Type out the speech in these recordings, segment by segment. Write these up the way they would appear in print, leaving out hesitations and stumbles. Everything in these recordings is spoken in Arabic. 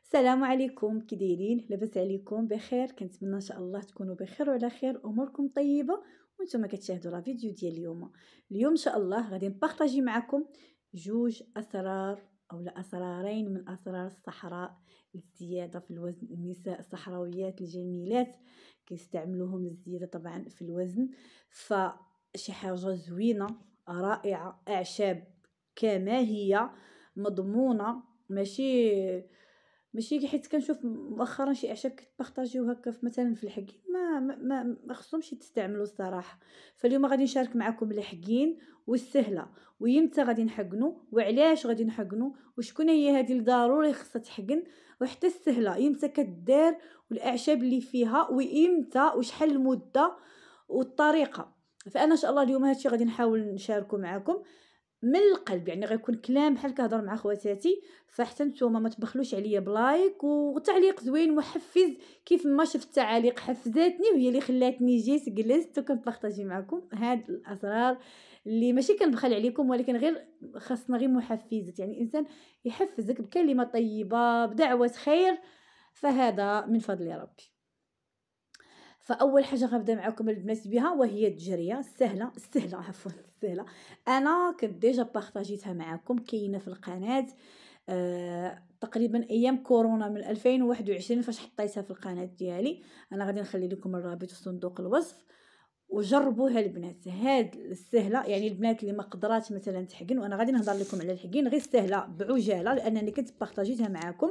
السلام عليكم، كي دايرين؟ لاباس عليكم؟ بخير؟ كنتمنى ان شاء الله تكونوا بخير وعلى خير، اموركم طيبه وانتم كتشاهدوا لا فيديو ديال اليوم ان شاء الله غادي نبارطاجي معكم جوج اسرار او لا اسرارين من اسرار الصحراء للزياده في الوزن. النساء الصحراويات الجميلات كيستعملوهم للزياده طبعا في الوزن، فشي حاجه زوينه رائعه، اعشاب كما هي مضمونه، ماشي حيت كنشوف مؤخرا شي اعشاب كتبارطاجيو هكا مثلا في الحكين ما خصهمش تستعملوا الصراحه. فاليوم غادي نشارك معكم الحكين والسهله، ويمتى غادي نحقنوا وعلاش غادي نحقنوا وشكون هي هذه اللي ضروري خصها تحقن، وحتى السهله يمتى كدار والاعشاب اللي فيها ويمتى وشحال المده والطريقه. فانا ان شاء الله اليوم هادشي غادي نحاول نشاركه معكم من القلب، يعني غيكون كلام بحال كهضر مع خواتاتي. فحتى نتوما ما تبخلوش عليا بلايك وتعليق زوين محفز، كيف ما شفت تعاليق حفزاتني وهي اللي خلاتني جيت جلست وكنبارطاجي معكم هاد الاسرار اللي ماشي كنبخل عليكم، ولكن غير خاصنا غير محفزات، يعني الانسان يحفزك بكلمه طيبه بدعوه خير، فهذا من فضل ربي. فاول حاجه غنبدا معكم البنات بها وهي التجريه السهله عفوا السهله. انا كنت ديجا بارطاجيتها معكم، كاينه في القناه تقريبا ايام كورونا من 2021 فاش حطيتها في القناه ديالي. انا غادي نخلي لكم الرابط في صندوق الوصف وجربوها البنات. هاد السهله يعني البنات اللي ما قدرات مثلا تحقن، وانا غادي نهضر لكم على الحقين غير السهله بعجاله لانني كنت بارطاجيتها معكم.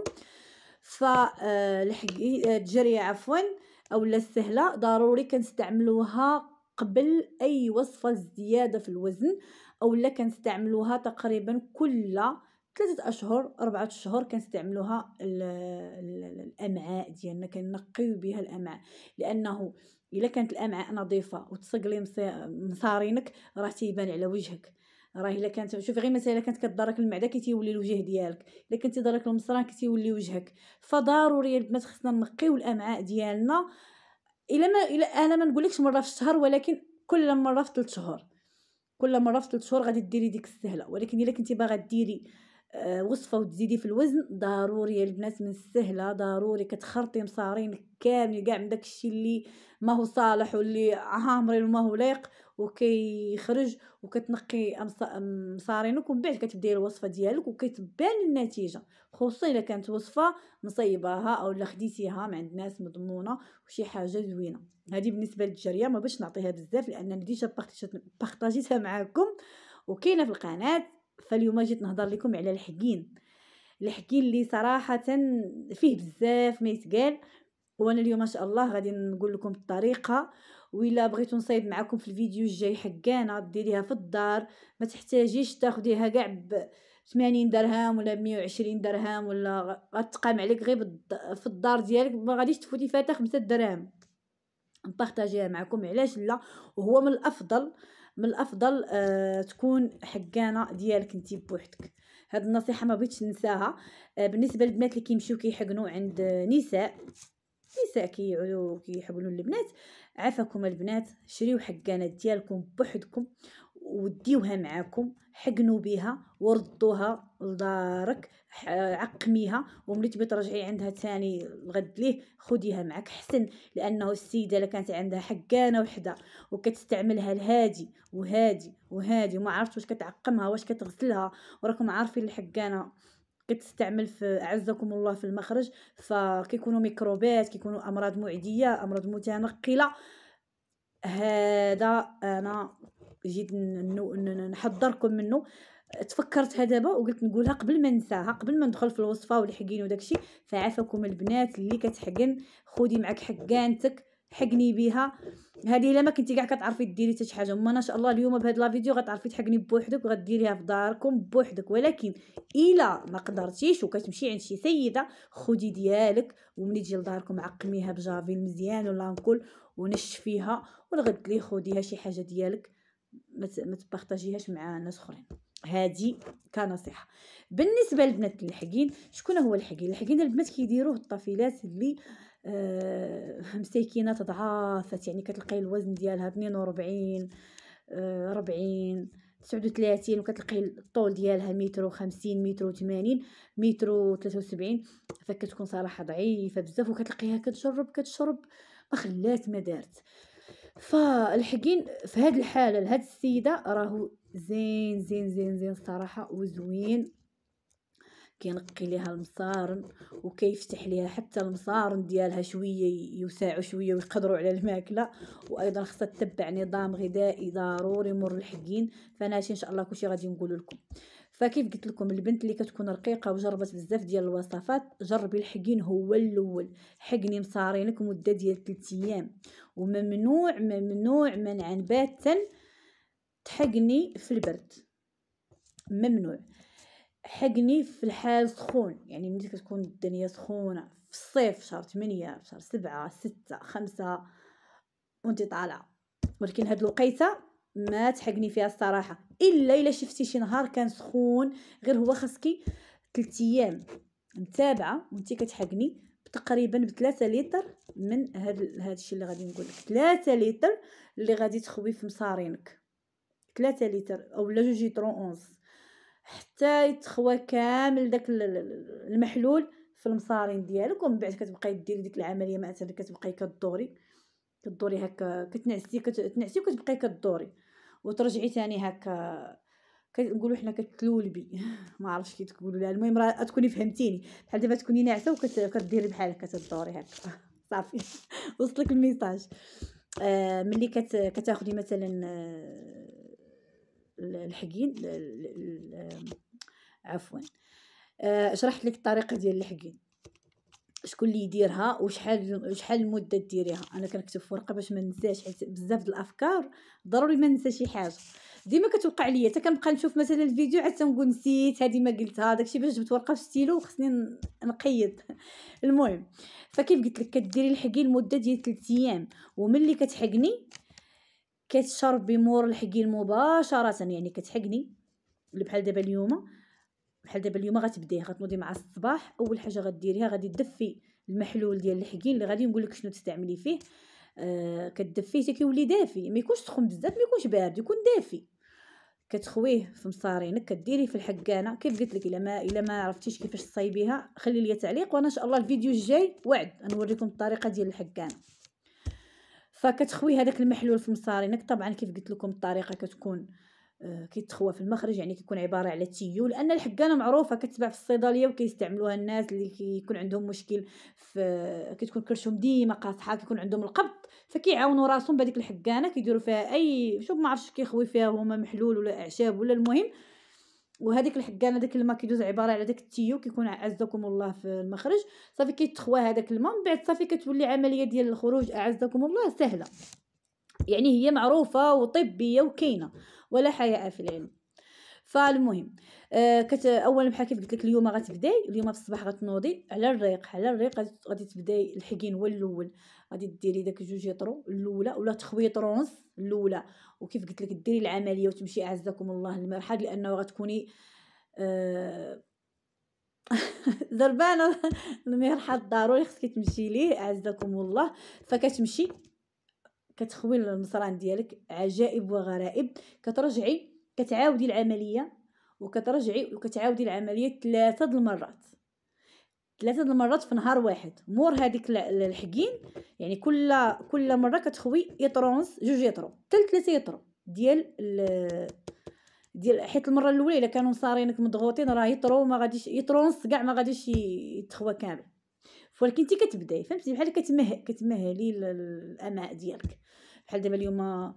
الجريه عفوا اولا السهله ضروري كنستعملوها قبل اي وصفه زياده في الوزن، اولا كنستعملوها تقريبا كل 3 اشهر 4 اشهر كنستعملوها الامعاء ديالنا، كنقيو بها الامعاء، لانه الا كانت الامعاء نظيفه وتسقلي مصارينك راه تيبان على وجهك. راه الا كانت شوفي غير مثلا الا كانت كضرك المعده كيتيولي الوجه ديالك، الا كنتي ضرك المصران كيتيولي وجهك. فضروري البنات خصنا نقيو الامعاء ديالنا. الا انا ما نقولكش مره في الشهر، ولكن كل مره في 3 شهور، كل مره في 3 شهور غادي ديري ديك السهله. ولكن الا كنتي باغا ديري وصفه وتزيدي في الوزن، ضروري البنات من السهله ضروري كتخرطي مصارينك كامل كاع من داكشي اللي ما هو صالح واللي عامرين وما هو لايق وكيخرج، وكتنقي مصارينك ومن بعد كتبداي الوصفه ديالك وكتبان النتيجه، خصوصا الا كانت وصفه مصيباها او لا خديتيها مع الناس مضمونه وشي حاجه زوينه. هذه بالنسبه للجريه ما باش نعطيها بزاف لانني ديجا بارطاجيتها معكم وكاينه في القناه. فاليوم جيت نهضر لكم على الحكي اللي صراحه فيه بزاف ما يتقال، وانا اليوم ما شاء الله غادي نقول لكم الطريقه. وإلا بغيتو نصايب معكم في الفيديو الجاي حكانه ديريها في الدار، ما تحتاجيش تاخديها كاع ب 80 درهم ولا 120 درهم، ولا غتقام عليك غير في الدار ديالك ما غاديش تفوتي فاتها 5 دراهم. نبارطاجيها معكم علاش لا، وهو من الافضل تكون حقانه ديالك انت بوحدك. هاد النصيحه ما بغيتش ننساها. بالنسبه للبنات اللي كيمشيو كيحقنوا عند نساء كيحقنوا البنات، عافاكم البنات شريو حقانات ديالكم بوحدكم وديوها معاكم، حقنوا بها وردوها لدارك، عقميها، وملي تبي ترجعي عندها ثاني الغد ليه خديها معك حسن. لانه السيده الا كانت عندها حقانه وحده وكتستعملها لهادي وهادي وهادي وما عرفتش واش كتعقمها واش كتغسلها، وراكم عارفين الحقانه كتستعمل في اعزكم الله في المخرج، فكيكونوا ميكروبات، كيكونوا امراض معديه، امراض متنقله. هذا انا جيت نحضركم منه، تفكرتها دابا وقلت نقولها قبل ما ننساها، قبل ما ندخل في الوصفه والحقين وداكشي. فعافاكم البنات اللي كتحقن خدي معك حقانتك حقني بها. هذه الا ما كنتي كاع كتعرفي ديري حتى شي حاجه، ما ان شاء الله اليوم بهذا لا فيديو غتعرفي تحقني بوحدك وغديريها في داركم بوحدك. ولكن الا ما قدرتيش وكتمشي عند شي سيده خدي ديالك، وملي تجي لداركم عقميها بجافيل مزيان ولا نقول ونشفيها، والغد لي خديها شي حاجه ديالك ما تبارطاجيهاش مع ناس اخرين. هذه كنصيحه. بالنسبه للبنات الحقين، شكون هو الحقين البنات كيديروه الطفيلات اللي مساكينات ضعافات، يعني كتلقاي الوزن ديالها 42 40 39 وكتلقي الطول ديالها 150 180 173. فكتكون صراحه ضعيفه بزاف وكتلقيها كتشرب ما خلات ما دارت. فالحكين في هاد الحاله لهاد السيده راهو زين زين زين زين الصراحه وزوين، كينقي ليها المصارن وكيفتح ليها حتى المصارن ديالها شويه يوسعوا شويه ويقدروا على الماكله. وايضا خصها تتبع نظام غذائي ضروري مور الحكين. فانا هادشي ان شاء الله كلشي غادي نقول لكم. فكيف قلت لكم البنت اللي كتكون رقيقه وجربت بزاف ديال الوصفات جربي الحكين هو الاول. حقني مصارينك مده ديال 3 ايام، وممنوع ممنوع منعا باتا تحقني في البرد، ممنوع. حقني في الحال سخون، يعني ملي كتكون الدنيا سخونه في الصيف شهر 8 شهر 7 6 5 وانت طالعه. ولكن هاد الوقيته ما تحقني فيها الصراحه الا شفتي شي نهار كان سخون. غير هو خاصكي 3 ايام متابعه وانت كتحقني تقريبا ب3 لتر من هاد الشيء اللي غادي نقول لك. 3 لتر اللي غادي تخوي في مصارينك، 3 لتر اولا 2 لتر ونص حتى يتخوى كامل داك المحلول في المصارين ديالك. ومن بعد كتبقاي ديري ديك العمليه مثلا كتبقاي كدوري هكا كتنعسي وكتبقاي كدوري وترجعي ثاني هكا كنقولوا حنا كتلولبي ما عرفتش كي تقولوا لها. المهم راه تكوني فهمتيني بحال دابا تكوني ناعسه وكديري بحال هكا تدوري هكا صافي وصلك الميساج. ملي كتاخدي مثلا الحكين عفوا شرحت لك الطريقه ديال الحكين شكون اللي يديرها وشحال المده ديريها. انا كنكتب في ورقه باش ما ننساش حيت بزاف د الافكار ضروري ما ننسى شي حاجه. ديما كتوقع ليا حتى كنبقى نشوف مثلا الفيديو عاد تنقول نسيت هذه ما قلتها داكشي باش جبت ورقه في ستيلو وخصني نقيد. المهم فكيف قلت لك كديري الحكين المده ديال 3 ايام وملي كتحقني كتشربي مور الحكين مباشره. يعني كتحقني بحال دابا اليوم غتبداي غتنوضي مع الصباح. اول حاجه غديريها غادي تدفي المحلول ديال الحكين اللي غادي نقول لك شنو تستعملي فيه. كتدفيه حتى كيولي دافي، ما يكونش سخون بزاف ما يكونش بارد، يكون دافي. كتخويه في مصارينك كديري في الحكانه. كيف قلت لك الا ما عرفتيش كيفاش تصايبيها خلي لي تعليق وانا ان شاء الله الفيديو الجاي وعد نوريكم الطريقه ديال الحكانه. فكتخوي هذاك المحلول في مصارينك. طبعا كيف قلت لكم الطريقه كتكون كيتخوى في المخرج، يعني كيكون عباره على تيو. لان الحكانه معروفه كتباع في الصيدليه وكيستعملوها الناس اللي كيكون عندهم مشكل في كتكون كرشهم ديما قاصحه كيكون عندهم القبض فكيعاونوا راسهم بهذيك الحكانه كيديروا فيها اي شوف ما عرفتش كيخوي فيها هما محلول ولا اعشاب ولا المهم. وهذيك الحكانه داك الماء كيدوز عباره على داك التيو كيكون اعزكم الله في المخرج. صافي كيتخوى هذاك الماء من بعد صافي كتولي عمليه ديال الخروج اعزكم الله سهله. يعني هي معروفه وطبيه وكاينه ولا حياء في العلم. فالمهم اولا بحال كيف قلت لك اليوم غتبداي اليوم في الصباح غتنوضي على الريق غادي تبداي الحكين هو الاول. غادي ديري داك 2 لتر الاولى ولا تخوي طرونس الاولى. وكيف قلت لك ديري العمليه وتمشي اعزكم الله للمرحاض لانه غتكوني زربانه المرحاض ضروري خصك تمشي ليه اعزكم الله. فكتمشي كتخوي المصران ديالك عجائب وغرائب. كترجعي كتعاودي العمليه وكتعاودي العمليه 3 المرات في نهار واحد مور هذيك الحكين. يعني كل مره كتخوي يطرونس 2 لتر حتى 3 لتر ديال حيت المره الاولى الا كانوا صارينك مضغوطين راه يطرو ما غاديش يطرونس كاع ما غاديش يتخوى كامل. ولكن انت كتبداي فهمتي بحال كتمهلي الاماء ديالك. بحال دابا اليوم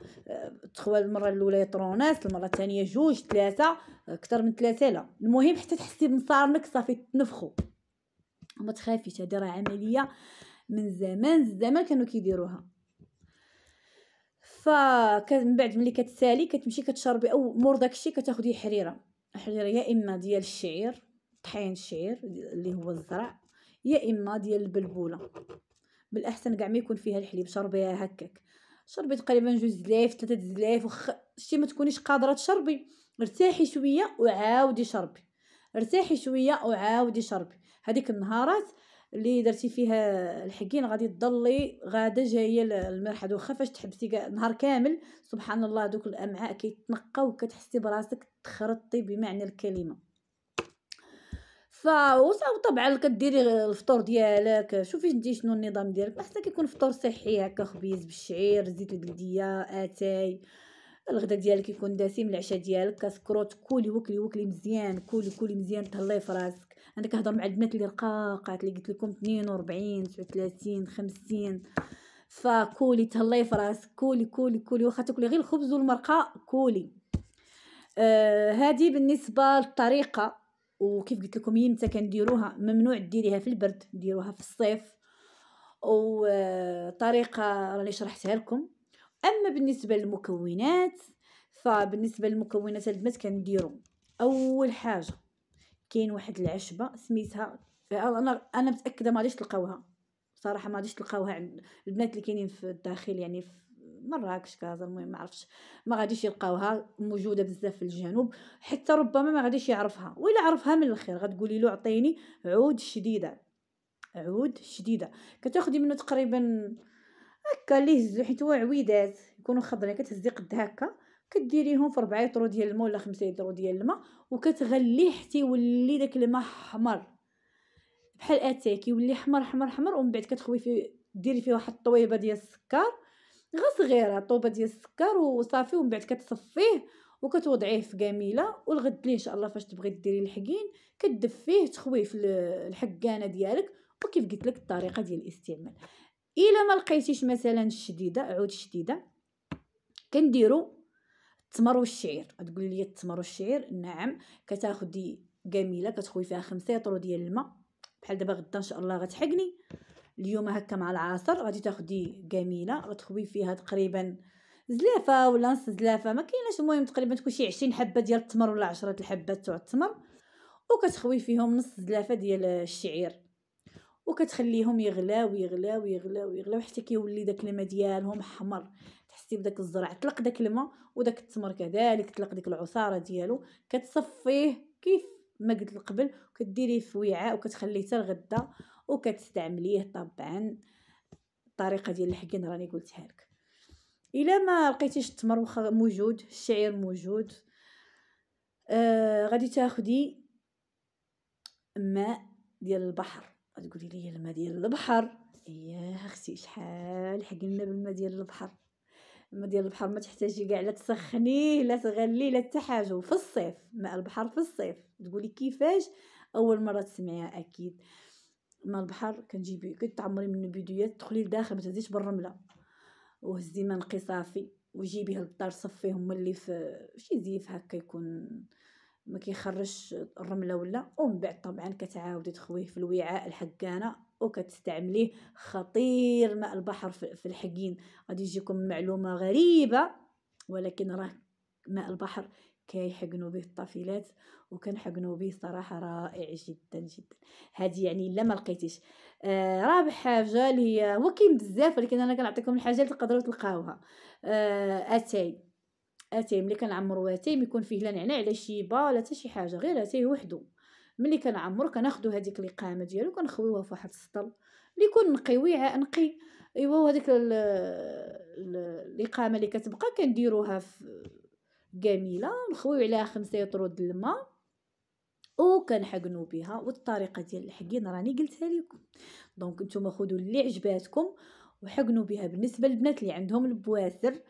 تخوى المره الاولى يطروناس المره الثانيه 2 3 اكثر من 3 لا. المهم حتى تحسي بمصارنك صافي تنفخوا وما تخافيش. هذه راه عمليه من زمان كانوا كيديروها. فمن بعد ملي كتسالي كتمشي كتشربي او مور داكشي كتاخدي حريره يا اما ديال الشعير طحين الشعير اللي هو الزرع يا اما ديال البلبوله. بالاحسن كاع ما يكون فيها الحليب شربيها هكاك. شربي تقريبا 2 زلايف 3 زلايف شتي ما تكونيش قادره تشربي ارتاحي شويه وعاودي شربي ارتاحي شويه وعاودي شربي. هذيك النهارات اللي درتي فيها الحكين غادي تضلي غاده جايه للمرحاض، واخا فاش تحبسي نهار كامل سبحان الله دوك الامعاء كيتنقاو وكتحسي براسك تخرطي بمعنى الكلمه. طبعا كديري الفطور ديالك، شوفي انتي شنو النظام ديالك، احسن كيكون فطور صحي هكا، خبيز بالشعير، زيت البلديه، اتاي. الغدا ديالك يكون دسم، العشاء ديالك كسكروت، كولي وكلي مزيان، كولي مزيان، تهلاي في راسك. انا كنهضر مع البنات اللي رقاقات اللي قلت لكم 42 39 50، فكولي تهلاي في راسك، كولي واخا تاكلي غير الخبز والمرقه كولي. هذه بالنسبه للطريقه. وكيف قلت لكم يمتى كنديروها، ممنوع ديريها في البرد، ديروها في الصيف. وطريقه راني شرحتها لكم. اما بالنسبه للمكونات، فبالنسبه للمكونات البنات كنديروا اول حاجه كاين واحد العشبه سميتها، انا متاكده ما غاديش تلقاوها صراحه، ما غاديش تلقاوها عند البنات اللي كاينين في الداخل، يعني في مراكش كازا، المهم ما عرفتش، ما غاديش يلقاوها، موجوده بزاف في الجنوب، حتى ربما ما غاديش يعرفها، وإلا عرفها من الخير غتقولي له عطيني عود شديده. كتاخدي منه تقريبا هكا ليه الزو، حيت هو عويدات يكونوا خضرين، كتهزي قد هكا، كديريهم في 4 يطرو ديال الماء ولا 5 يطرو ديال الماء، وكتغليه حتى يولي داك الماء حمر بحال اتاي، كيولي حمر. ومن بعد كتخوي فيه، ديري فيه واحد الطويبه ديال السكر، غير صغيره، طوبه ديال السكر وصافي. ومن بعد كتصفيه وكتوضعيه في قاميله، والغد ليه ان شاء الله فاش تبغي ديري الحكين كتدفيه، تخويه في الحكانه ديالك. وكيف قلت لك الطريقه ديال الاستعمال. الا ما لقيتيش مثلا عود الشديده، كنديروا التمر والشعير. تقولي لي التمر والشعير، نعم. كتاخدي قاميله كتخوي فيها 5 يطرو ديال الماء، بحال دابا غدا ان شاء الله غتحقني، اليوم هكا مع العصر غادي تاخدي قاميله غتخوي فيها تقريبا زلافه ولا نص زلافه، ما كايناش، المهم تقريبا تكون شي 20 حبه ديال التمر ولا 10 الحبات تاع التمر، وكتخوي فيهم نص زلافه ديال الشعير، وكتخليهم يغلاو حتى كيولي داك الماء ديالهم حمر، تحسي بداك الزرع طلق داك الماء، وداك التمر كذلك طلق ديك العصاره ديالو، كتصفيه كيف ما قلت قبل، وكديريه في وعاء وكتخليه حتى الغدا، وكتستعمليه طبعا. الطريقه ديال الحكين راني قلتها لك. الا ما لقيتيش التمر موجود، الشعير موجود، غادي تاخدي ماء ديال البحر. تقولي لي الماء ديال البحر، اييه اختي شحال حقنا بالماء ديال البحر. الماء ديال البحر ما تحتاجي كاع لا تسخنيه لا تغليه لا حتى حاجه، في الصيف ماء البحر في الصيف. تقولي كيفاش؟ اول مره تسمعيها اكيد. ماء البحر كنجيبي كتعمري منه بيدويات، تدخلي لداخل ما تهزيش بالرمله، وهزي ما نقي صافي، وجيبيه للدار صفيهم ملي في شي زيف هكا يكون ما كيخرجش الرمله ولا. ومن بعد طبعا كتعاودي تخويه في الوعاء الحكانه وكتستعمليه. خطير ماء البحر في الحكين. غادي يجيكم معلومه غريبه، ولكن راه ماء البحر كيحقنوا به الطفيلات، وكنحقنوا به صراحه رائع جدا جدا. هذه يعني الا ما لقيتيش. رابع حاجه اللي هو كاين بزاف، ولكن انا كنعطيكم الحاجات اللي تقدروا تلقاوها. اتاي ملي كنعمروا اتاي يكون فيه لا نعناع لا شيبه لا حتى شي حاجه، غير اتاي وحده. ملي كنعمرو كناخذوا هذيك القامه ديالو كنخويوها في واحد السطل اللي يكون نقي، وعاء نقي. ايوا وهذيك القامه اللي كتبقى كنديروها في قاميله، نخويو عليها 5 يطرو د الماء وكنحقنوا بها. والطريقه ديال الحقين راني قلتها لكم. دونك نتوما خذوا اللي عجباتكم وحقنوا بها. بالنسبه للبنات اللي عندهم البواسر،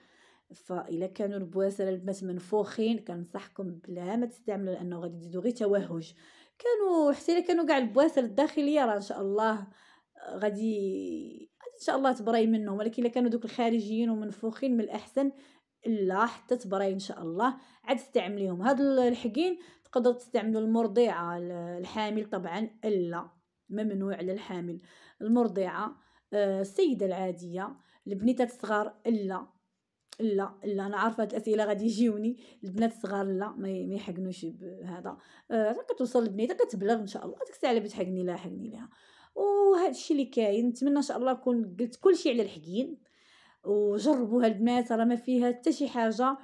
فاذا كانوا البواسر البنات منفوخين كنصحكم بلا ما تستعملوا، لانه غادي تزيدوا غير توهج. كانوا حتى الا كانوا كاع البواسر الداخليه راه ان شاء الله غادي ان شاء الله تبراي منهم، ولكن الا كانوا دوك الخارجيين ومنفوخين من الاحسن لا حتى تبراي ان شاء الله عاد استعمليهم. هاد الحقين تقدروا تستعملوا المرضعه، الحامل طبعا لا، ممنوع على الحامل. المرضعه، السيده العاديه، البنيتات الصغار لا انا عارفه هاد الاسئله غادي يجيوني. البنات الصغار لا ما يحقنوش بهذا. كتوصل البنيته كتبلغ ان شاء الله ديك الساعه اللي بتحقني لها حقني لها. وهذا الشيء اللي كاين. نتمنى ان شاء الله نكون قلت كل شيء على الحقين، وجربوها البنات، راه ما فيها حتى شي حاجه،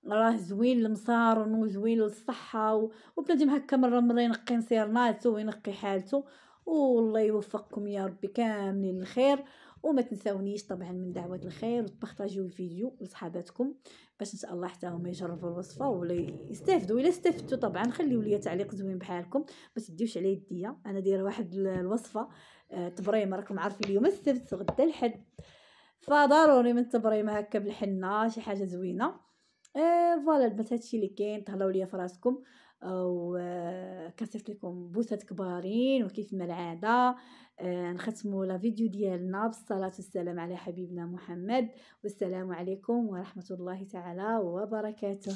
راه زوين للمصارن وزوين للصحه. وبنادم هكا مره ينقي نصيرناتو وينقي حالته، والله يوفقكم يا ربي كاملين للخير. وما تنساونيش طبعا من دعوة الخير، وتبارطاجيو الفيديو لصحاباتكم باش ان شاء الله حتى هما يجربوا الوصفه ولا يستافدوا. الا استفدتوا طبعا خليوا لي تعليق زوين بحالكم، ما تديوش على يديا. انا دايره واحد الوصفه تبريمه، راكم عارفين اليوم السبت غدا الحد، فضروري من تبريمه هكا بالحنه شي حاجه زوينه. فوالا البنات هادشي اللي كاين. تهلاو ليا فراسكم، و كنصيفط لكم بوسات كبارين، وكيف ما العاده نختموا لا فيديو ديالنا بالصلاه والسلام على حبيبنا محمد، والسلام عليكم ورحمه الله تعالى وبركاته.